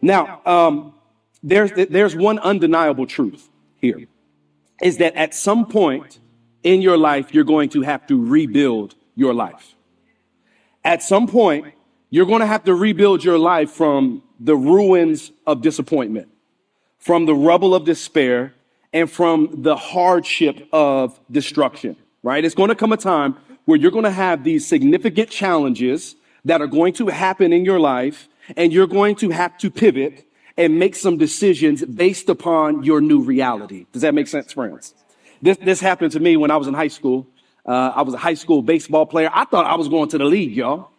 Now, there's one undeniable truth here, is that at some point in your life, you're going to have to rebuild your life. At some point, you're going to have to rebuild your life from the ruins of disappointment, from the rubble of despair, and from the hardship of destruction, right? It's going to come a time where you're going to have these significant challenges that are going to happen in your life, and you're going to have to pivot and make some decisions based upon your new reality. Does that make sense, friends? This happened to me when I was in high school. I was a high school baseball player. I thought I was going to the league, y'all.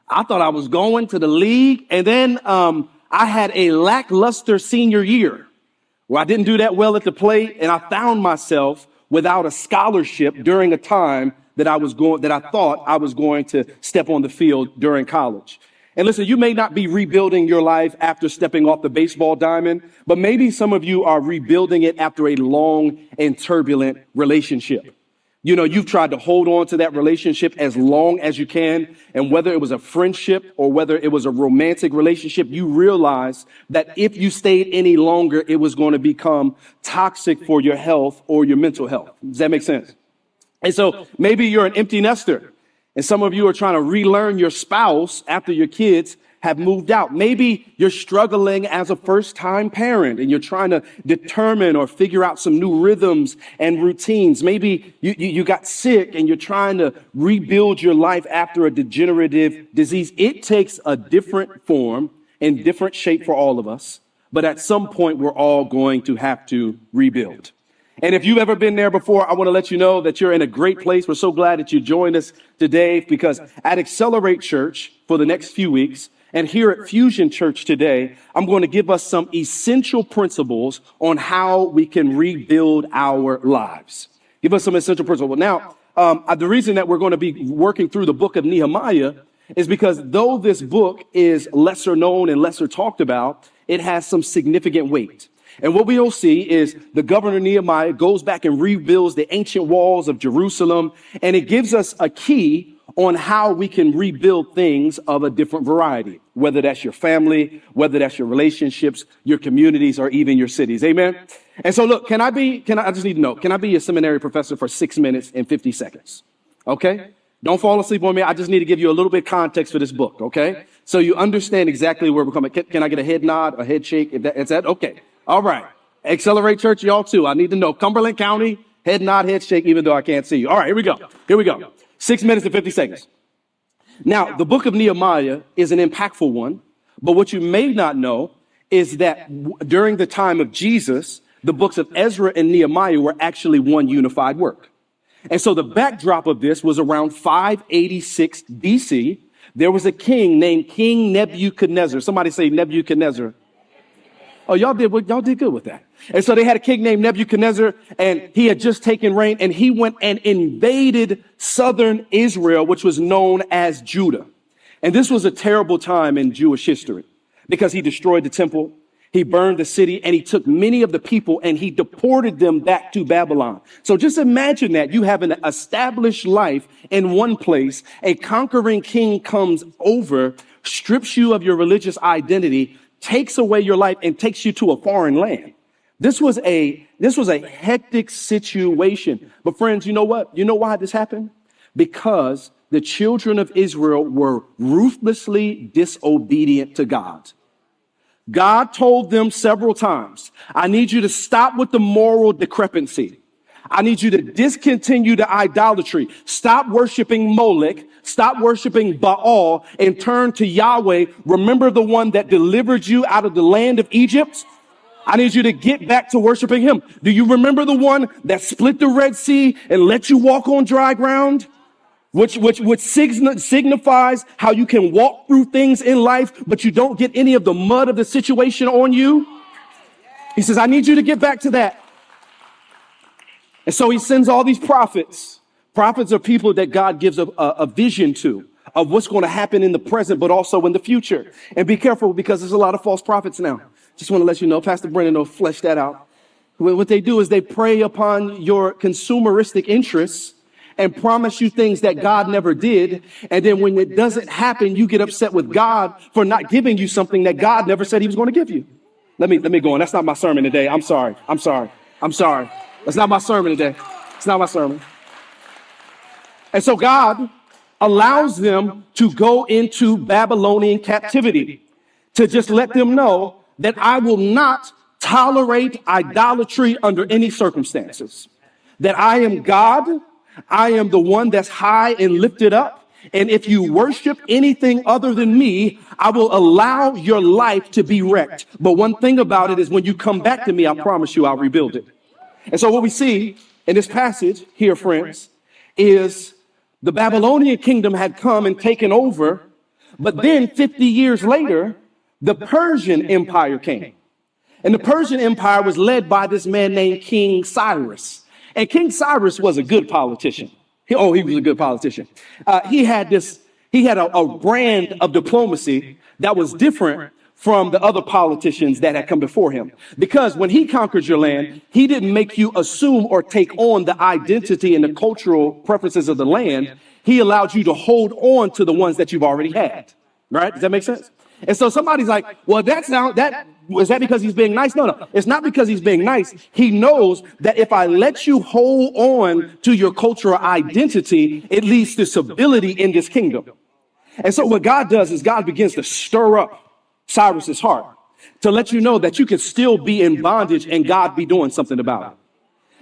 I thought I was going to the league. And then I had a lackluster senior year where I didn't do that well at the plate. And I found myself without a scholarship during a time that I thought I was going to step on the field during college. And listen, you may not be rebuilding your life after stepping off the baseball diamond, but maybe some of you are rebuilding it after a long and turbulent relationship. You know, you've tried to hold on to that relationship as long as you can. And whether it was a friendship or whether it was a romantic relationship, you realize that if you stayed any longer, it was going to become toxic for your health or your mental health. Does that make sense? And so maybe you're an empty nester. And some of you are trying to relearn your spouse after your kids have moved out. Maybe you're struggling as a first-time parent and you're trying to determine or figure out some new rhythms and routines. Maybe you got sick and you're trying to rebuild your life after a degenerative disease. It takes a different form and different shape for all of us. But at some point, we're all going to have to rebuild. And if you've ever been there before, I want to let you know that you're in a great place. We're so glad that you joined us today, because at Accelerate Church for the next few weeks and here at Fusion Church today, I'm going to give us some essential principles on how we can rebuild our lives. Give us some essential principles. Now, the reason that we're going to be working through the book of Nehemiah is because though this book is lesser known and lesser talked about, it has some significant weight. And what we'll see is the governor Nehemiah goes back and rebuilds the ancient walls of Jerusalem, and it gives us a key on how we can rebuild things of a different variety, whether that's your family, whether that's your relationships, your communities, or even your cities. Amen. And so look, I just need to know, can I be a seminary professor for 6 minutes and 50 seconds? Okay. Don't fall asleep on me. I just need to give you a little bit of context for this book. Okay. So you understand exactly where we're coming. Can I get a head nod, a head shake? Is that okay? All right. Accelerate Church, y'all too. I need to know. Cumberland County, head nod, head shake, even though I can't see you. All right, here we go. 6 minutes and 50 seconds. Now, the book of Nehemiah is an impactful one, but what you may not know is that during the time of Jesus, the books of Ezra and Nehemiah were actually one unified work. And so the backdrop of this was around 586 BC. There was a king named King Nebuchadnezzar. Somebody say Nebuchadnezzar. Oh, y'all did good with that. And so they had a king named Nebuchadnezzar, and he had just taken reign, and he went and invaded southern Israel, which was known as Judah. And this was a terrible time in Jewish history because he destroyed the temple, he burned the city, and he took many of the people and he deported them back to Babylon. So just imagine that you have an established life in one place. A conquering king comes over, strips you of your religious identity, takes away your life, and takes you to a foreign land. This was a hectic situation. But friends, you know what? You know why this happened? Because the children of Israel were ruthlessly disobedient to God. God told them several times, I need you to stop with the moral discrepancy. I need you to discontinue the idolatry. Stop worshiping Molech. Stop worshiping Baal and turn to Yahweh. Remember the one that delivered you out of the land of Egypt? I need you to get back to worshiping him. Do you remember the one that split the Red Sea and let you walk on dry ground? Which signifies how you can walk through things in life, but you don't get any of the mud of the situation on you. He says, I need you to get back to that. And so he sends all these prophets. Prophets are people that God gives a vision to of what's going to happen in the present, but also in the future. And be careful, because there's a lot of false prophets now. Just want to let you know, Pastor Brennan will flesh that out. What they do is they prey upon your consumeristic interests, and promise you things that God never did. And then when it doesn't happen, you get upset with God for not giving you something that God never said he was going to give you. Let me go on. That's not my sermon today. I'm sorry. That's not my sermon today. It's not my sermon. And so God allows them to go into Babylonian captivity to just let them know that I will not tolerate idolatry under any circumstances. That I am God. I am the one that's high and lifted up. And if you worship anything other than me, I will allow your life to be wrecked. But one thing about it is when you come back to me, I promise you I'll rebuild it. And so what we see in this passage here, friends, is the Babylonian kingdom had come and taken over. But then 50 years later, the Persian Empire came. And the Persian Empire was led by this man named King Cyrus. And King Cyrus was a good politician. He was a good politician. He had a brand of diplomacy that was different from the other politicians that had come before him. Because when he conquered your land, he didn't make you assume or take on the identity and the cultural preferences of the land. He allowed you to hold on to the ones that you've already had. Right? Does that make sense? And so somebody's like, well, is that because he's being nice? No, it's not because he's being nice. He knows that if I let you hold on to your cultural identity, it leads to stability in this kingdom. And so what God does is God begins to stir up Cyrus's heart to let you know that you can still be in bondage and God be doing something about it.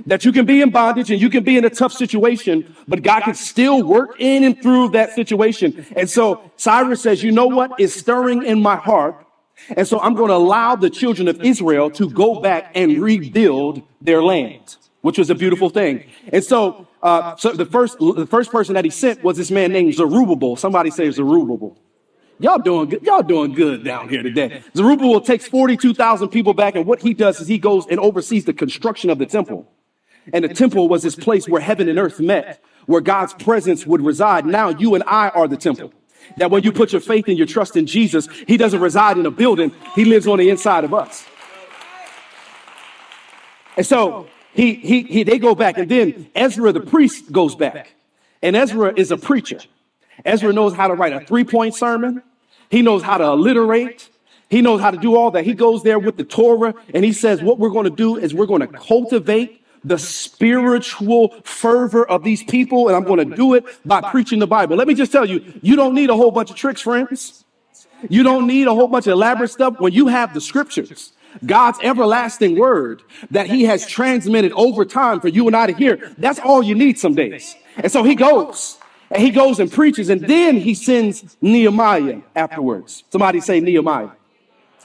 That you can be in bondage and you can be in a tough situation, but God can still work in and through that situation. And so Cyrus says, you know what is stirring in my heart? And so I'm going to allow the children of Israel to go back and rebuild their land, which was a beautiful thing. And so the first person that he sent was this man named Zerubbabel. Somebody say Zerubbabel. Y'all doing good. Y'all doing good down here today. Zerubbabel takes 42,000 people back. And what he does is he goes and oversees the construction of the temple. And the temple was this place where heaven and earth met, where God's presence would reside. Now you and I are the temple. That when you put your faith and your trust in Jesus, he doesn't reside in a building. He lives on the inside of us. And so they go back, and then Ezra, the priest, goes back. And Ezra is a preacher. Ezra knows how to write a 3-point sermon. He knows how to alliterate. He knows how to do all that. He goes there with the Torah, and he says, what we're going to do is we're going to cultivate the spiritual fervor of these people, and I'm going to do it by preaching the Bible. Let me just tell you, you don't need a whole bunch of tricks, friends. You don't need a whole bunch of elaborate stuff when you have the scriptures, God's everlasting word that he has transmitted over time for you and I to hear. That's all you need some days. And so he goes and preaches, and then he sends Nehemiah afterwards. Somebody say Nehemiah.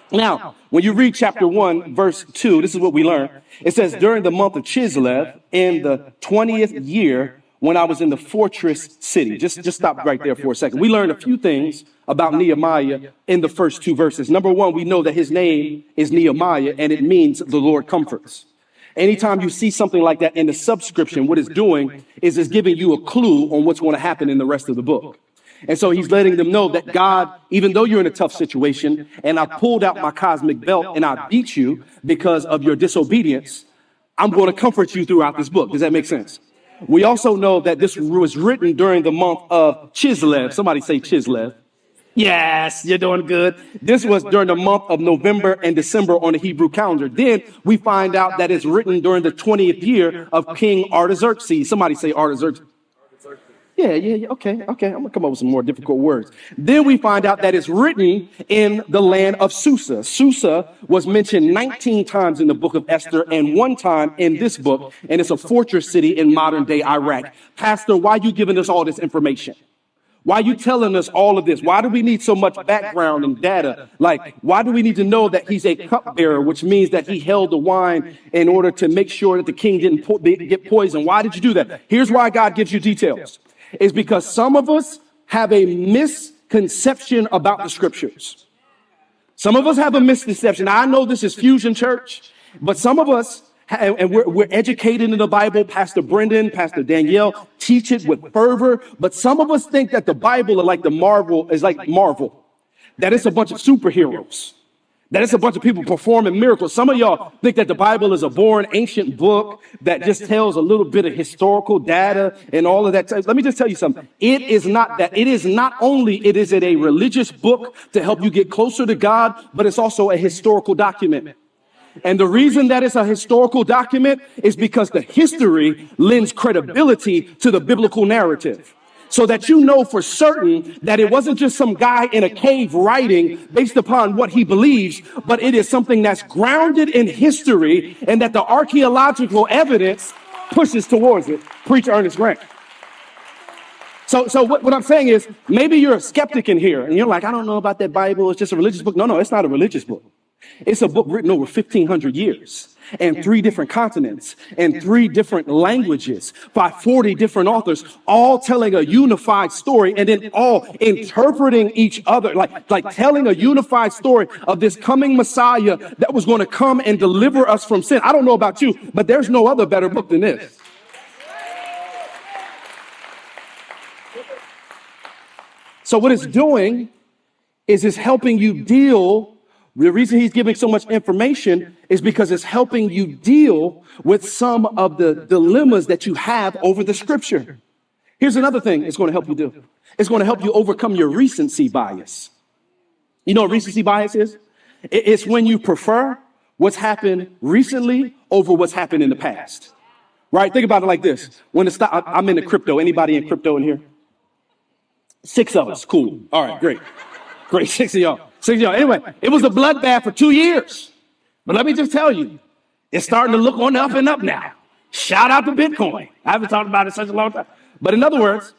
Now, when you read chapter 1, verse 2, this is what we learn. It says, during the month of Chislev, in the 20th year, when I was in the fortress city. Just stop right there for a second. We learned a few things about Nehemiah in the first 2 verses. Number one, we know that his name is Nehemiah, and it means the Lord comforts. Anytime you see something like that in the subscription, what it's doing is it's giving you a clue on what's going to happen in the rest of the book. And so he's letting them know that God, even though you're in a tough situation and I pulled out my cosmic belt and I beat you because of your disobedience, I'm going to comfort you throughout this book. Does that make sense? We also know that this was written during the month of Chislev. Somebody say Chislev. Yes, you're doing good. This was during the month of November and December on the Hebrew calendar. Then we find out that it's written during the 20th year of King Artaxerxes. Somebody say Artaxerxes. Yeah. Okay. I'm gonna come up with some more difficult words. Then we find out that it's written in the land of Susa. Susa was mentioned 19 times in the book of Esther and 1 time in this book. And it's a fortress city in modern day Iraq. Pastor, why are you giving us all this information? Why are you telling us all of this? Why do we need so much background and data? Like, why do we need to know that he's a cupbearer, which means that he held the wine in order to make sure that the king didn't get poisoned? Why did you do that? Here's why God gives you details. Is because some of us have a misconception about the scriptures. Some of us have a misconception. I know this is Fusion Church, but some of us, and we're educated in the Bible. Pastor Brendan, Pastor Danielle teach it with fervor. But some of us think that the Bible is like Marvel, that it's a bunch of superheroes. That it's a bunch of people performing miracles. Some of y'all think that the Bible is a boring ancient book that just tells a little bit of historical data and all of that. Let me just tell you something. It is not that. It is not only, it is a religious book to help you get closer to God, but it's also a historical document. And the reason that it's a historical document is because the history lends credibility to the biblical narrative. So that you know for certain that it wasn't just some guy in a cave writing based upon what he believes, but it is something that's grounded in history and that the archaeological evidence pushes towards it. Preach Ernest Grant. So what I'm saying is maybe you're a skeptic in here and you're like, I don't know about that Bible. It's just a religious book. No, it's not a religious book. It's a book written over 1,500 years and 3 different continents and 3 different languages by 40 different authors, all telling a unified story and then all interpreting each other, like telling a unified story of this coming Messiah that was going to come and deliver us from sin. I don't know about you, but there's no other better book than this. So what it's doing is it's helping you deal. The reason he's giving so much information is because it's helping you deal with some of the dilemmas that you have over the scripture. Here's another thing it's going to help you do. It's going to help you overcome your recency bias. You know what recency bias is? It's when you prefer what's happened recently over what's happened in the past. Right? Think about it like this. I'm into crypto. Anybody in crypto in here? 6 of us. Cool. All right, great. Great. 6 of y'all. Anyway, it was a bloodbath for 2 years. But let me just tell you, it's starting to look on the up and up now. Shout out to Bitcoin. I haven't talked about it such a long time. But in other words,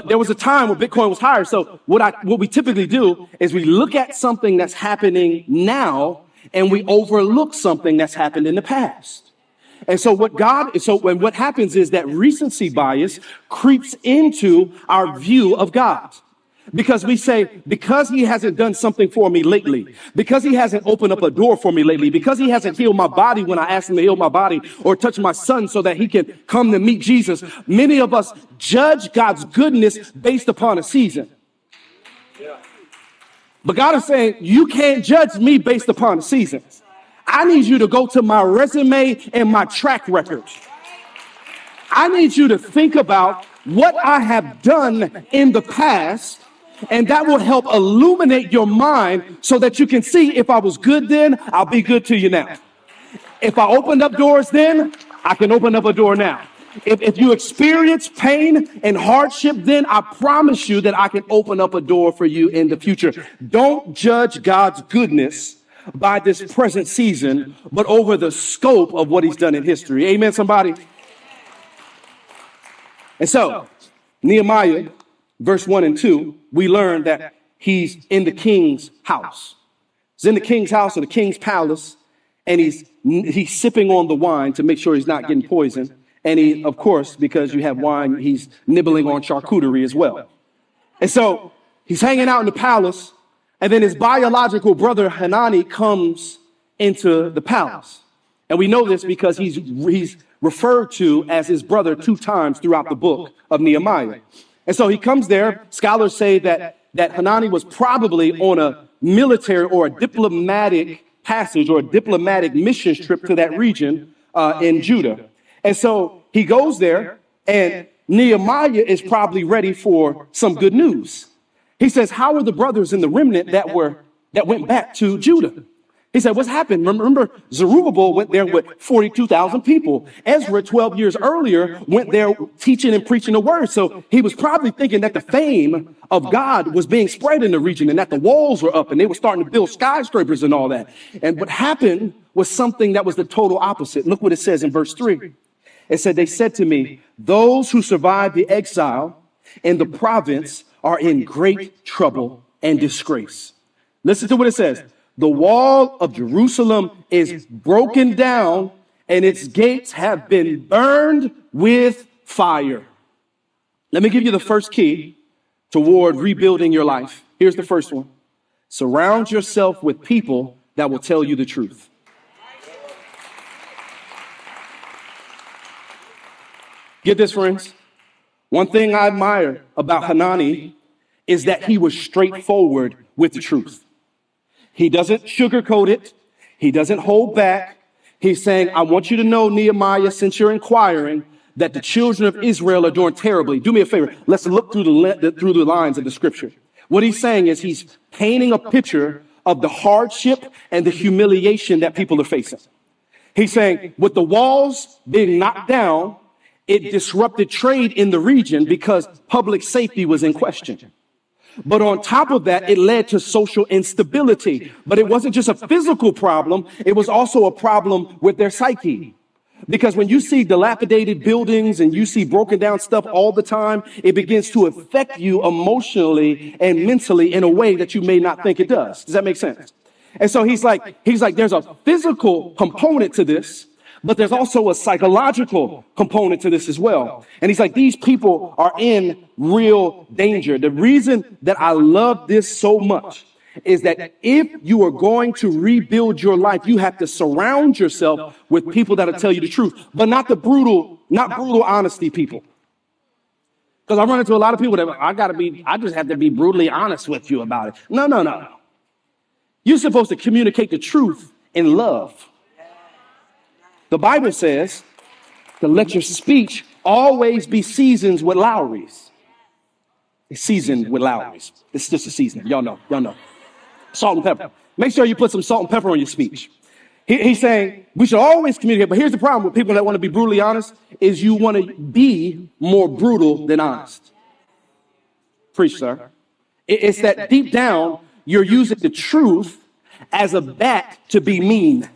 there was a time when Bitcoin was higher. So what we typically do is we look at something that's happening now and we overlook something that's happened in the past. And so what happens is that recency bias creeps into our view of God. Because we say, because he hasn't done something for me lately, because he hasn't opened up a door for me lately, because he hasn't healed my body when I asked him to heal my body or touch my son so that he can come to meet Jesus, many of us judge God's goodness based upon a season. But God is saying, you can't judge me based upon a season. I need you to go to my resume and my track record. I need you to think about what I have done in the past. And that will help illuminate your mind so that you can see if I was good then, I'll be good to you now. If I opened up doors then, I can open up a door now. If you experience pain and hardship, then I promise you that I can open up a door for you in the future. Don't judge God's goodness by this present season, but over the scope of what he's done in history. Amen, somebody? And so, Nehemiah, verse 1 and 2, we learn that he's in the king's house. He's in the king's house or the king's palace, and he's sipping on the wine to make sure he's not getting poisoned. And he, of course, because you have wine, he's nibbling on charcuterie as well. And so he's hanging out in the palace, and then his biological brother Hanani comes into the palace. And we know this because he's referred to as his brother 2 times throughout the book of Nehemiah. And so he comes there. Scholars say that Hanani was probably on a military or a diplomatic passage or a diplomatic mission trip to that region in Judah. And so he goes there, and Nehemiah is probably ready for some good news. He says, how are the brothers in the remnant that went back to Judah? He said, what's happened? Remember, Zerubbabel went there with 42,000 people. Ezra, 12 years earlier, went there teaching and preaching the word. So he was probably thinking that the fame of God was being spread in the region and that the walls were up and they were starting to build skyscrapers and all that. And what happened was something that was the total opposite. Look what it says in verse 3. It said, they said to me, those who survived the exile in the province are in great trouble and disgrace. Listen to what it says. The wall of Jerusalem is broken down and its gates have been burned with fire. Let me give you the first key toward rebuilding your life. Here's the first one. Surround yourself with people that will tell you the truth. Get this, friends. One thing I admire about Hanani is that he was straightforward with the truth. He doesn't sugarcoat it. He doesn't hold back. He's saying, I want you to know, Nehemiah, since you're inquiring, that the children of Israel are doing terribly. Do me a favor. Let's look through the lines of the scripture. What he's saying is he's painting a picture of the hardship and the humiliation that people are facing. He's saying with the walls being knocked down, it disrupted trade in the region because public safety was in question. But on top of that, it led to social instability. But it wasn't just a physical problem. It was also a problem with their psyche. Because when you see dilapidated buildings and you see broken down stuff all the time, it begins to affect you emotionally and mentally in a way that you may not think it does. Does that make sense? And so he's like, there's a physical component to this, but there's also a psychological component to this as well. And he's like, these people are in real danger. The reason that I love this so much is that if you are going to rebuild your life, you have to surround yourself with people that'll tell you the truth, but not brutal honesty people. Because I run into a lot of people that I just have to be brutally honest with you about it. No. You're supposed to communicate the truth in love. The Bible says to let your speech always be seasoned with Lowry's. It's seasoned with Lowry's. It's just a seasoning. Y'all know. Salt and pepper. Make sure you put some salt and pepper on your speech. He's saying we should always communicate. But here's the problem with people that want to be brutally honest is you want to be more brutal than honest. Preach, sir. It's that deep down, you're using the truth as a bat to be mean.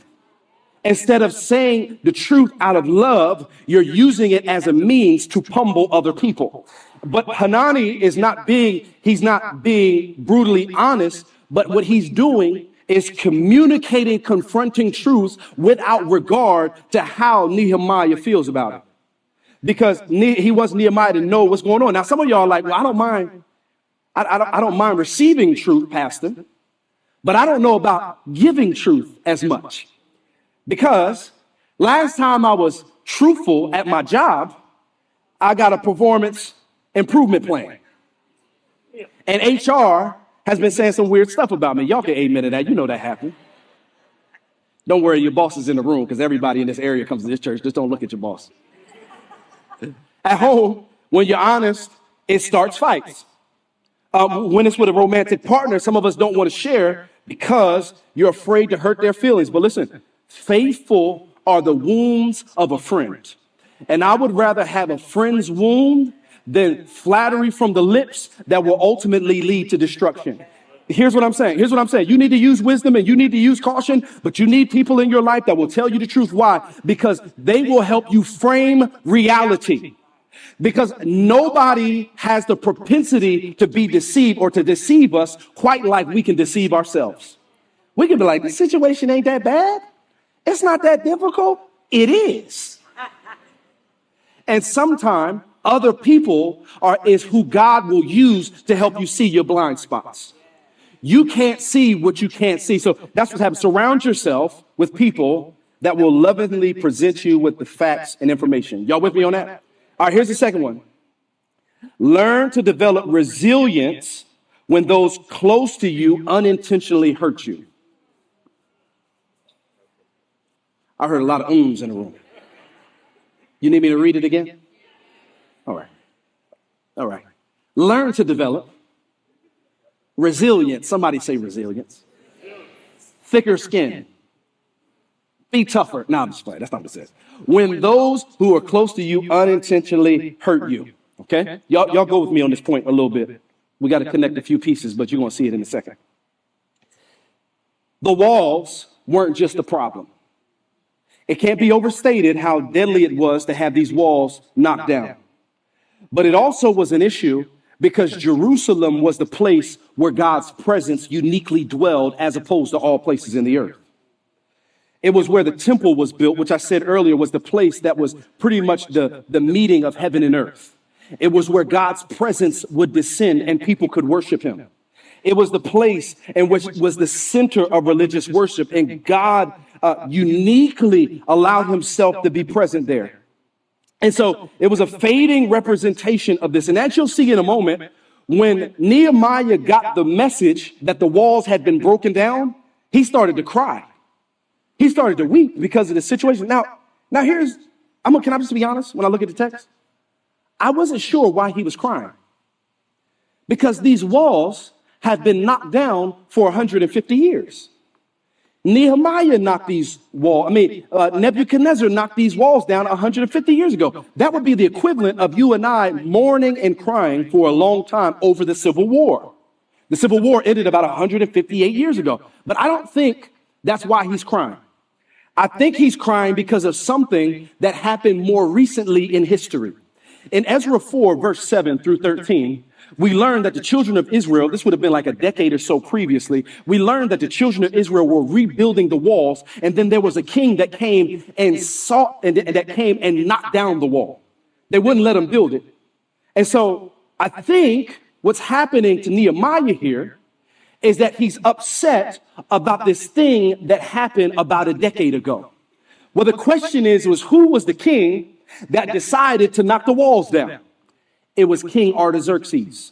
Instead of saying the truth out of love, you're using it as a means to pummel other people. But Hanani he's not being brutally honest, but what he's doing is communicating, confronting truths without regard to how Nehemiah feels about it. Because he wants Nehemiah to know what's going on. Now, some of y'all are like, well, I don't mind. I don't mind receiving truth, Pastor, but I don't know about giving truth as much. Because last time I was truthful at my job, I got a performance improvement plan. And HR has been saying some weird stuff about me. Y'all can amen to that. You know that happened. Don't worry, your boss is in the room because everybody in this area comes to this church. Just don't look at your boss. At home, when you're honest, it starts fights. When it's with a romantic partner, some of us don't want to share because you're afraid to hurt their feelings. But listen, faithful are the wounds of a friend. And I would rather have a friend's wound than flattery from the lips that will ultimately lead to destruction. Here's what I'm saying. You need to use wisdom and you need to use caution, but you need people in your life that will tell you the truth. Why? Because they will help you frame reality. Because nobody has the propensity to be deceived or to deceive us quite like we can deceive ourselves. We can be like, this situation ain't that bad. It's not that difficult. It is. And sometimes other people is who God will use to help you see your blind spots. You can't see what you can't see. So that's what's happening. Surround yourself with people that will lovingly present you with the facts and information. Y'all with me on that? All right, here's the second one. Learn to develop resilience when those close to you unintentionally hurt you. I heard a lot of ums in the room. You need me to read it again? All right. Learn to develop resilience. Somebody say resilience. Thicker skin. Be tougher. No, I'm just playing. That's not what it says. When those who are close to you unintentionally hurt you. Okay? Y'all go with me on this point a little bit. We got to connect a few pieces, but you're going to see it in a second. The walls weren't just a problem. It can't be overstated how deadly it was to have these walls knocked down. But it also was an issue because Jerusalem was the place where God's presence uniquely dwelled as opposed to all places in the earth. It was where the temple was built, which I said earlier was the place that was pretty much the meeting of heaven and earth. It was where God's presence would descend and people could worship him. It was the place in which was the center of religious worship, and God uniquely allowed himself to be present there. And so it was a fading representation of this. And as you'll see in a moment, when Nehemiah got the message that the walls had been broken down, he started to cry. He started to weep because of the situation. Now can I just be honest? When I look at the text, I wasn't sure why he was crying, because these walls have been knocked down for 150 years. Nehemiah knocked these walls. Nebuchadnezzar knocked these walls down 150 years ago. That would be the equivalent of you and I mourning and crying for a long time over the Civil War. The Civil War ended about 158 years ago. But I don't think that's why he's crying. I think he's crying because of something that happened more recently in history. In Ezra 4, verse 7 through 13, we learned that the children of Israel, this would have been like a decade or so previously, we learned that the children of Israel were rebuilding the walls, and then there was a king that came and knocked down the wall. They wouldn't let them build it. And so I think what's happening to Nehemiah here is that he's upset about this thing that happened about a decade ago. Well, the question was who was the king that decided to knock the walls down? It was King Artaxerxes.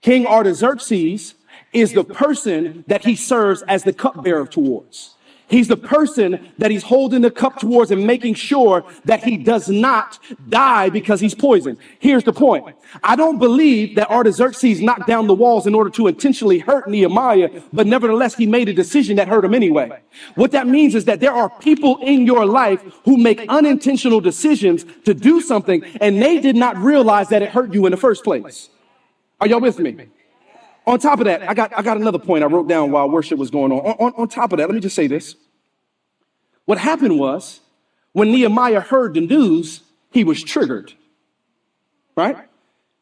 King Artaxerxes is the person that he serves as the cupbearer towards. He's the person that he's holding the cup towards and making sure that he does not die because he's poisoned. Here's the point. I don't believe that Artaxerxes knocked down the walls in order to intentionally hurt Nehemiah, but nevertheless, he made a decision that hurt him anyway. What that means is that there are people in your life who make unintentional decisions to do something, and they did not realize that it hurt you in the first place. Are y'all with me? On top of that, I got another point I wrote down while worship was going on. On top of that, let me just say this. What happened was, when Nehemiah heard the news, he was triggered, right?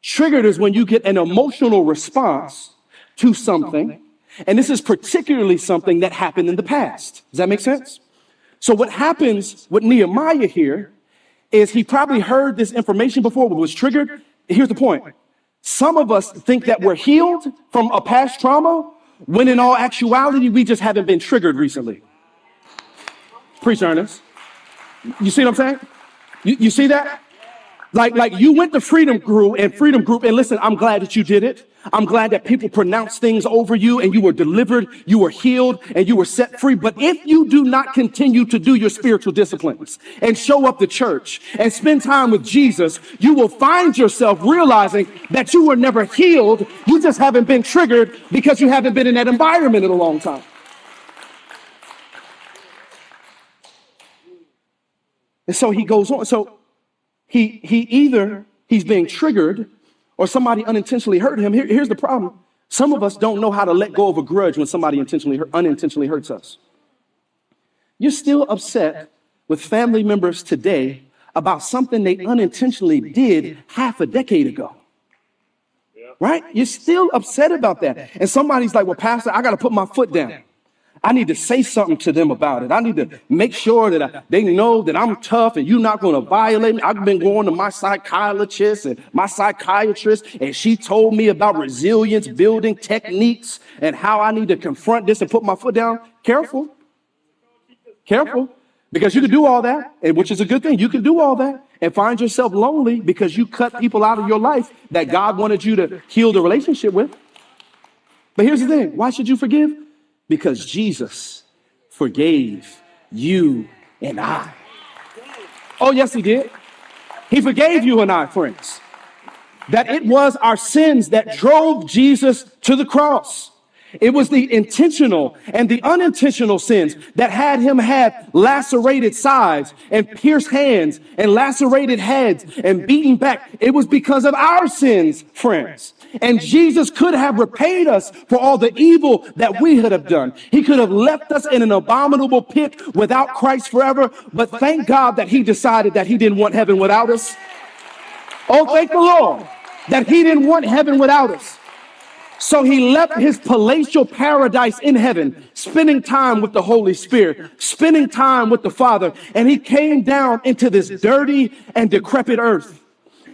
Triggered is when you get an emotional response to something. And this is particularly something that happened in the past. Does that make sense? So what happens with Nehemiah here is he probably heard this information before, but was triggered. Here's the point. Some of us think that we're healed from a past trauma, when in all actuality, we just haven't been triggered recently. Preach, Ernest. You see what I'm saying? You see that? Like you went to Freedom Group, and listen, I'm glad that you did it. I'm glad that people pronounced things over you and you were delivered, you were healed, and you were set free. But if you do not continue to do your spiritual disciplines and show up to church and spend time with Jesus, you will find yourself realizing that you were never healed. You just haven't been triggered because you haven't been in that environment in a long time. And so he goes on. So he's being triggered, or somebody unintentionally hurt him. Here's the problem. Some of us don't know how to let go of a grudge when somebody unintentionally hurts us. You're still upset with family members today about something they unintentionally did half a decade ago. Right? You're still upset about that. And somebody's like, well, Pastor, I got to put my foot down. I need to say something to them about it. I need to make sure that they know that I'm tough and you're not going to violate me. I've been going to my psychologist and my psychiatrist, and she told me about resilience building techniques and how I need to confront this and put my foot down. Careful. Because you can do all that, and which is a good thing. You can do all that and find yourself lonely because you cut people out of your life that God wanted you to heal the relationship with. But here's the thing. Why should you forgive? Because Jesus forgave you and I. Oh, yes, he did. He forgave you and I, friends. That it was our sins that drove Jesus to the cross. It was the intentional and the unintentional sins that had him have lacerated sides and pierced hands and lacerated heads and beaten back. It was because of our sins, friends. And Jesus could have repaid us for all the evil that we had have done. He could have left us in an abominable pit without Christ forever. But thank God that he decided that he didn't want heaven without us. Oh, thank the Lord that he didn't want heaven without us. So he left his palatial paradise in heaven, spending time with the Holy Spirit, spending time with the Father. And he came down into this dirty and decrepit earth.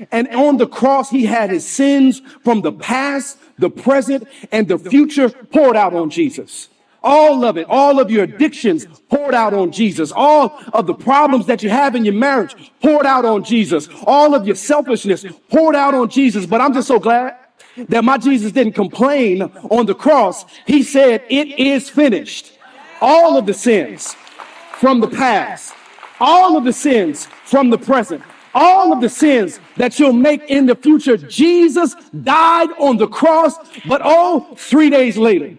And on the cross, he had his sins from the past, the present, and the future poured out on Jesus. All of it, all of your addictions poured out on Jesus. All of the problems that you have in your marriage poured out on Jesus. All of your selfishness poured out on Jesus. But I'm just so glad that my Jesus didn't complain on the cross. He said, it is finished. all of the sins from the past, all of the sins from the present, all of the sins that you'll make in the future. Jesus died on the cross, but 3 days later,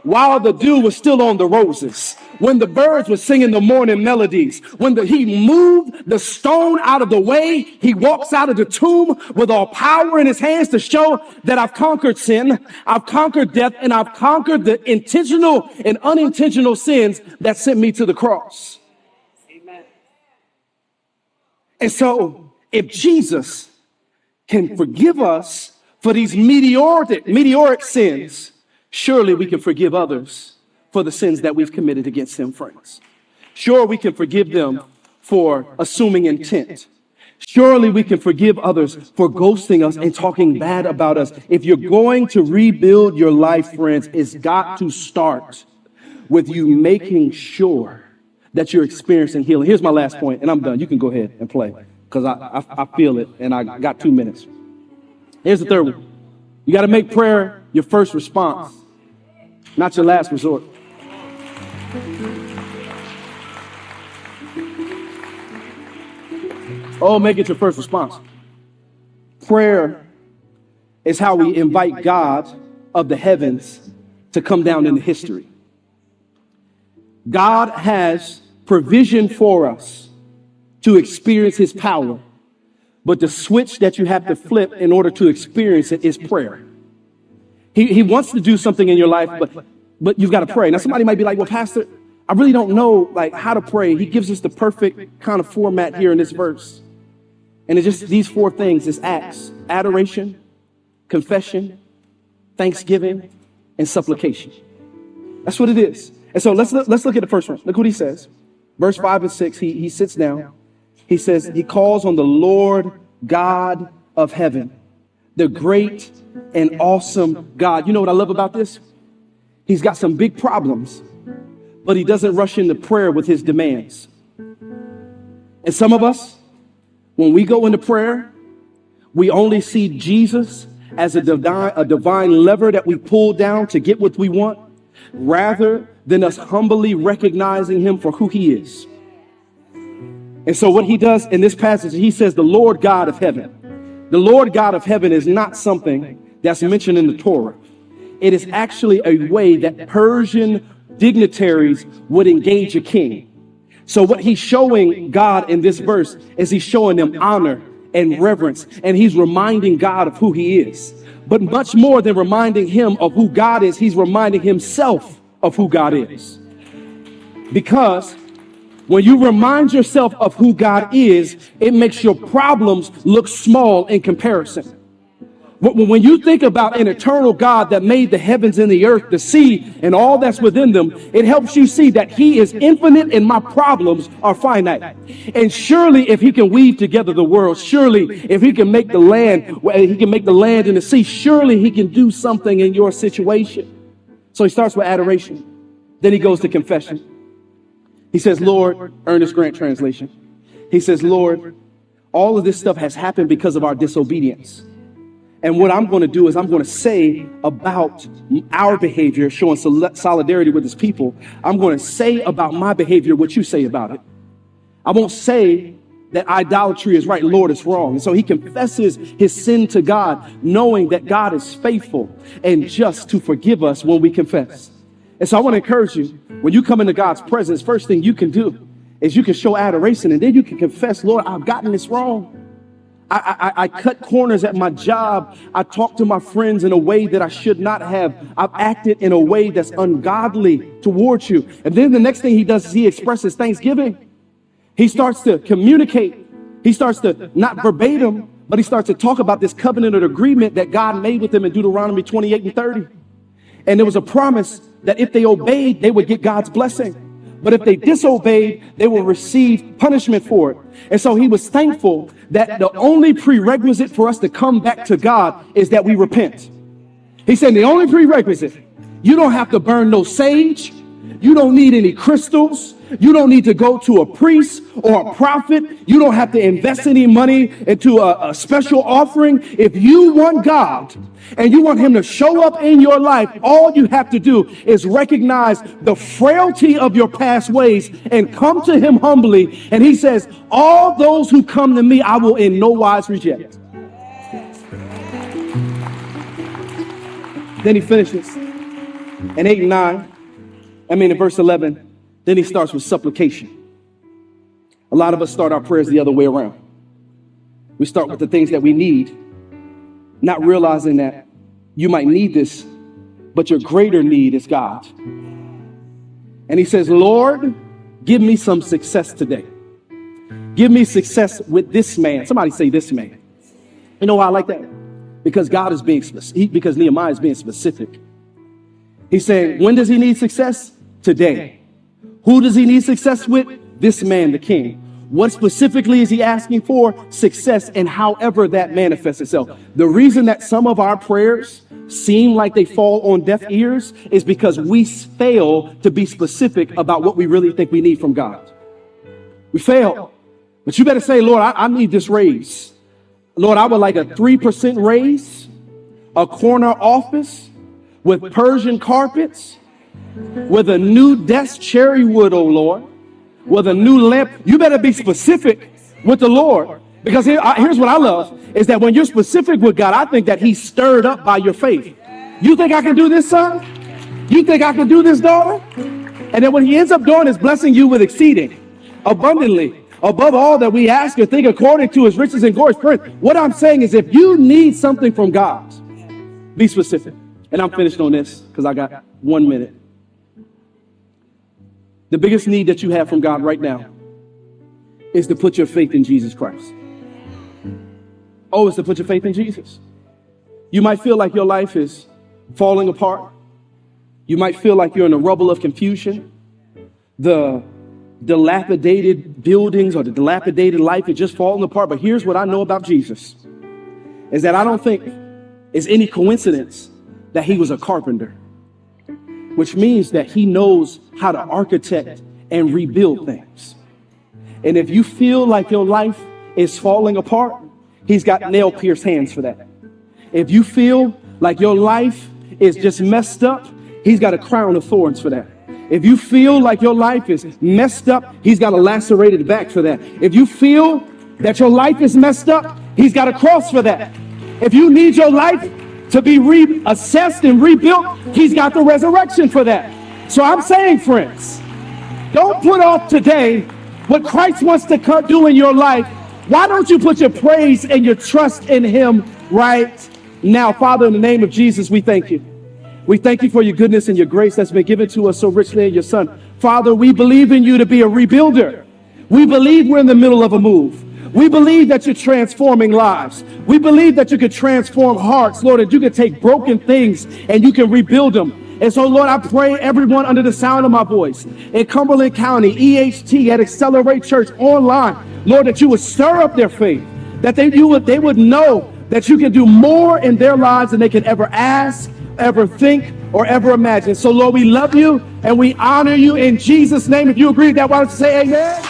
while the dew was still on the roses, when the birds were singing the morning melodies, when he moved the stone out of the way, he walks out of the tomb with all power in his hands to show that I've conquered sin, I've conquered death, and I've conquered the intentional and unintentional sins that sent me to the cross. Amen. And so if Jesus can forgive us for these meteoric sins, surely we can forgive others for the sins that we've committed against them, friends. Sure, we can forgive them for assuming intent. Surely we can forgive others for ghosting us and talking bad about us. If you're going to rebuild your life, friends, it's got to start with you making sure that you're experiencing healing. Here's my last point, and I'm done. You can go ahead and play because I feel it, and I got 2 minutes. Here's the third one. You got to make prayer your first response, not your last resort. Make it your first response. Prayer is how we invite God of the heavens to come down into history. God has provision for us to experience his power, but the switch that you have to flip in order to experience it is prayer. He wants to do something in your life, but you've got to pray. Now, somebody might be like, well, Pastor, I really don't know how to pray. He gives us the perfect kind of format here in this verse. And it's just these 4 things. It's acts: adoration, confession, thanksgiving, and supplication. That's what it is. And so let's look at the first one. Look what he says. Verse 5 and 6, he sits down. He says, he calls on the Lord God of heaven, the great and awesome God. You know what I love about this? He's got some big problems, but he doesn't rush into prayer with his demands. And some of us, when we go into prayer, we only see Jesus as a divine lever that we pull down to get what we want, rather than us humbly recognizing him for who he is. And so what he does in this passage, he says, the Lord God of heaven. The Lord God of heaven is not something that's mentioned in the Torah. It is actually a way that Persian dignitaries would engage a king. So what he's showing God in this verse is he's showing them honor and reverence, and he's reminding God of who he is. But much more than reminding him of who God is, he's reminding himself of who God is. Because when you remind yourself of who God is, it makes your problems look small in comparison. When you think about an eternal God that made the heavens and the earth, the sea, and all that's within them, it helps you see that he is infinite and my problems are finite. And surely if he can weave together the world, surely if he can make the land, and the sea, surely he can do something in your situation. So he starts with adoration. Then he goes to confession. He says, Lord, Ernest Grant translation. He says, Lord, all of this stuff has happened because of our disobedience. And what I'm going to do is I'm going to say about our behavior, showing solidarity with his people. I'm going to say about my behavior what you say about it. I won't say that idolatry is right, Lord, it's wrong. And so he confesses his sin to God, knowing that God is faithful and just to forgive us when we confess. And so I want to encourage you, when you come into God's presence, first thing you can do is you can show adoration, and then you can confess, Lord, I've gotten this wrong. I cut corners at my job. I talked to my friends in a way that I should not have. I've acted in a way that's ungodly towards you. And then the next thing he does is he expresses thanksgiving. He starts to communicate. He starts to, not verbatim, but he starts to talk about this covenant or agreement that God made with them in Deuteronomy 28 and 30. And there was a promise that if they obeyed, they would get God's blessing. But if they disobeyed, they will receive punishment for it. And so he was thankful that the only prerequisite for us to come back to God is that we repent. He said the only prerequisite, you don't have to burn no sage. You don't need any crystals. You don't need to go to a priest or a prophet. You don't have to invest any money into a special offering. If you want God and you want him to show up in your life, all you have to do is recognize the frailty of your past ways and come to him humbly. And he says, all those who come to me, I will in no wise reject. Then he finishes in 8 and 9. In verse 11. Then he starts with supplication. A lot of us start our prayers the other way around. We start with the things that we need, not realizing that you might need this, but your greater need is God. And he says, Lord, give me some success today. Give me success with this man. Somebody say this man. You know why I like that? Because God is being specific, because Nehemiah is being specific. He's saying, when does he need success? Today. Who does he need success with? This man, the king. What specifically is he asking for? Success, and however that manifests itself. The reason that some of our prayers seem like they fall on deaf ears is because we fail to be specific about what we really think we need from God. We fail. But you better say, Lord, I need this raise. Lord, I would like a 3% raise, a corner office with Persian carpets, with a new desk, cherry wood, oh Lord, with a new lamp. You better be specific with the Lord, because here's what I love is that when you're specific with God, I think that he's stirred up by your faith. You think I can do this, son? You think I can do this, daughter? And then when he ends up doing is blessing you with exceeding abundantly above all that we ask or think, according to his riches and glory. What I'm saying is, if you need something from God, be specific. And I'm finished on this because I got 1 minute. The biggest need that you have from God right now is to put your faith in Jesus Christ. Oh, it's to put your faith in Jesus. You might feel like your life is falling apart. You might feel like you're in a rubble of confusion. The dilapidated buildings or the dilapidated life is just falling apart. But here's what I know about Jesus, is that I don't think it's any coincidence that he was a carpenter, which means that he knows how to architect and rebuild things. And if you feel like your life is falling apart, he's got nail-pierced hands for that. If you feel like your life is just messed up, he's got a crown of thorns for that. If you feel like your life is messed up, he's got a lacerated back for that. If you feel that your life is messed up, he's got a cross for that. If you need your life to be reassessed and rebuilt, he's got the resurrection for that. So I'm saying, friends, don't put off today what Christ wants to do in your life. Why don't you put your praise and your trust in him right now? Father, in the name of Jesus, we thank you. We thank you for your goodness and your grace that's been given to us so richly in your son. Father, we believe in you to be a rebuilder. We believe we're in the middle of a move. We believe that you're transforming lives. We believe that you could transform hearts, Lord, that you could take broken things and you can rebuild them. And so, Lord, I pray everyone under the sound of my voice in Cumberland County, EHT, at Accelerate Church, online, Lord, that you would stir up their faith, that they would know that you can do more in their lives than they can ever ask, ever think, or ever imagine. So, Lord, we love you and we honor you in Jesus' name. If you agree with that, why don't you say amen?